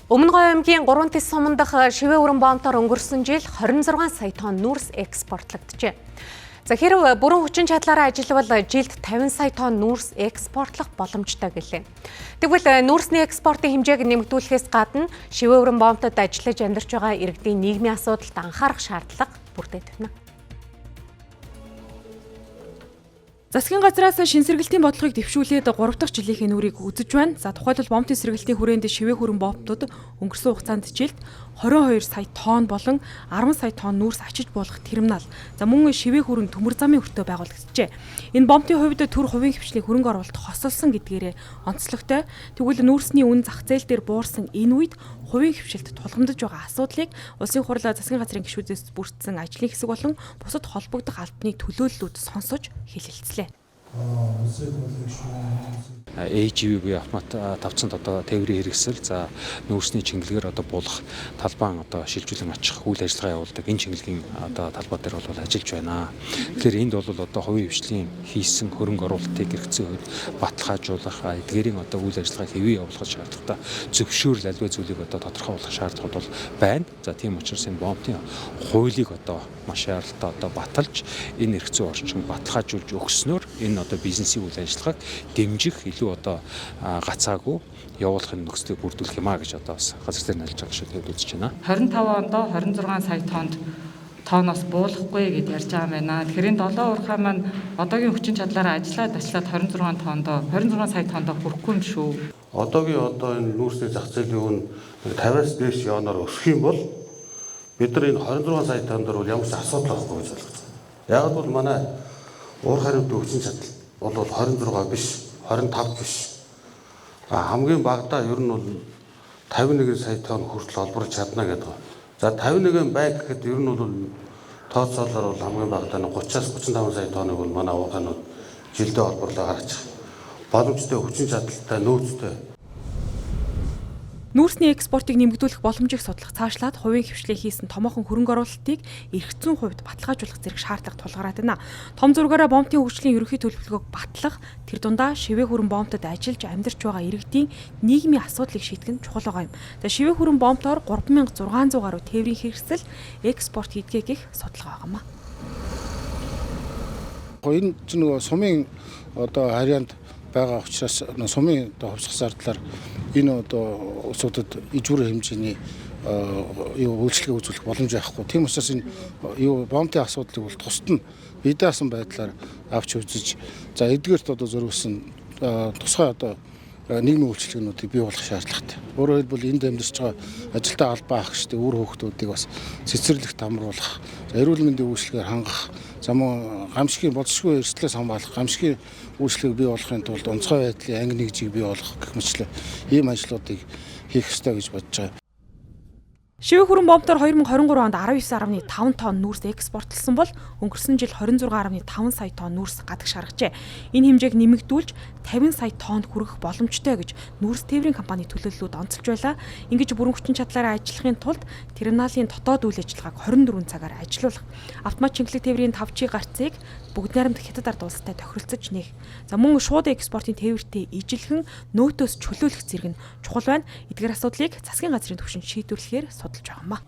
Өмнөговь аймгийн 3 тэс суман дахь шивээ өрөн боомтоор өнгөрсөн жил 26 сая тонн нүүрс экспортлогджээ. За хэрв бүрэн хүчин чадлаараа ажиллавал жилд 50 сая тонн нүүрс экспортлох боломжтой гэлээ. Тэгвэл нүүрсний экспортын хэмжээг нэмэгдүүлэхээс гадна шивээ өрөн боомтод ажиллаж амьдарч байгаа иргэдийн нийгмийн асуудалд анхаарах шаардлага бүрдээд байна. Засгийн газраас шин сэргэлтийн бодлогыг дэвшүүлээд 3 дахь жилийнхээ нүрийг үзэж байна. За тухайлбал боомтын сэргэлтийн хүрээнд шивээ хүрэн боомтууд өнгөрсөн хугацаанд жилд 22 сая тонн болон 10 сая тонн нүүрс ачиж болох терминал. За мөн шивээ хүрэн төмөр замын өртөө байгуулагдчихжээ. Энэ боомтын хувьд төр хувийн хвшлийн хөрөнгө оруулалт хосолсон гэдгээрээ онцлогтой. Тэгвэл нүүрсний үн зах зээл дээр буурсан энэ үед хувийн хвшилт тулгамдж байгаа асуудлыг Улсын хурл засгийн газрын гишүүдээс бүрдсэн ажлын хэсэг болон бусад холбогдох албаны төлөөллүүд сонсож хэлэлцлээ. AGV буюу автомат тавцанд одоо тээврийн хэрэгсэл за нүүрсний чиглэлээр одоо буулгах талбайн одоо шилжүүлэн очих үйл ажиллагаа явуулдаг энэ чиглэлийн одоо талбай дээр бол ажиллаж байна. Тэгэхээр энд бол одоо хувийн хвшлийн хийсэн хөрөнгө оруулалтыг хэрэгцээ үед баталгаажуулах эдгээрийн одоо үйл ажиллагаа хэвээ явуулах шаардлагатай зөвшөөрөл альва зүйлийг одоо тодорхойлох шаардлага бол байна. За тийм учраас энэ боомтын хуулийг одоо маш яралтай одоо баталж энэ хэрэгцээ орчин баталгаажуулж өгснөөр энэ одоо бизнесийн үйл ажиллагааг дэмжих илүү одоо гацаагүй явуулахын нөхцөлийг бүрдүүлэх юм а гэж одоо бас газар дээр нэлж байгаа шүү дээ үзэж байна. 25 онд 26 сая тонноос буулгахгүй гэж ярьж байгаа юм байна. Тэгэхээр энэ 7 урхаа маань одоогийн хүчин чадлаараа ажиллаад 26 сая тоннд хүрэхгүй юм шүү. Одоогийн энэ нүүрсний зах зээлийн үн 50-аас дээш явнаар өсөх юм бол бид нар энэ 26 сая тонн дээр бол ямар ч асуудал байхгүй гэж ойлгож байна. Яг бол манай уур хариуцлагын хүчин чадал бол 26 биш, 25 биш. Хамгийн багадаа ер нь бол 51 сая тонн хүртэл олборч чадна гэдэг. За 51 бай гэхэд ер нь бол тооцоолоор бол хамгийн багадаа 30-аас 35 сая тонныг бол манай уур хариуцлагууд жилдээ олборлоо гаргаж боломжтой хүчин чадалтай нөөцтэй. Нүүрсний экспортыг нэмэгдүүлэх боломжийг судлах цаашлаад хувийн хвшлээ хийсэн томоохон хөрөнгө оруулалтыг эрх зүйн хувьд баталгаажуулах зэрэг шаардлага тулгараад байна. Том зургаараа боомтын хөгжлийн ерөнхий төлөвлөгөөг батлах, тэр дундаа шивээ хүрэн боомтод ажиллаж амьдарч байгаа иргэдийн нийгмийн асуудлыг шийдэх нь чухал байгаа юм. За шивээ хүрэн боомтоор 3600 гаруй тээврийн хэрэгсэл экспорт хийдгээ гэх судалгаа байгаамаа. Энэ чинь сумын одоо харьяанд байгаа учраас сумын одоо хувьсах зардлаар энэ одоо улсуудад ижүүр хэмжээний үйлчлэгээ үзүүлэх боломж байхгүй. Тийм учраас энэ боомтын асуудлыг бол тусад нь бие даасан байдлаар авч үзэж за эдгээрт одоо зориулсан тусгай одоо нийгмийн үйлчлэгнүүдийг бий болгох шаардлагатай. Өөрөөр хэлбэл энд амьдарч байгаа ажилтаа албаа ахчдын үр хүүхдүүдийг бас цэцэрлэгт хамруулах, эрүүл мэндийн үйлчлэгээр хангах, за мөн гамшигын болцсохгүй эрсдлээс хамгаалах, гамшигын үйлчлэгийг бий болгохын тулд онцгой байдлын анги нэгжийг бий болгох гэх мэтлээ ийм ажлуудыг хийх ёстой гэж бодож байгаа. Шивээ хүрэн боомтоор 2023 онд 19.5 тонн нүүрс экспортлсон бол өнгөрсөн жил 26.5 сая тонн нүүрс гадагш харагчээ. Энэ хэмжээг нэмэгдүүлж 50 сая тоннд хүрэх боломжтой гэж нүүрс тээврийн компани төлөөллүүд онцолж байлаа. Ингэж бүрэн хүчин чадлаараа ажиллахын тулд терминалийн дотоод үйл ажиллагааг 24 цагаар ажилуулах, автомат шингэлэг тээврийн 5G гарцыг бүгд найрамдах хятад ард улстай тохиролцож нээх. За мөн шууд экспортын тээвэртэй ижилхэн нөөтөөс чөлөөлөх зэрэг нь чухал байна. Эдгээр асуудлыг засгийн газрын түвшинд шийдвэрлэхээр судалж байгаамаа.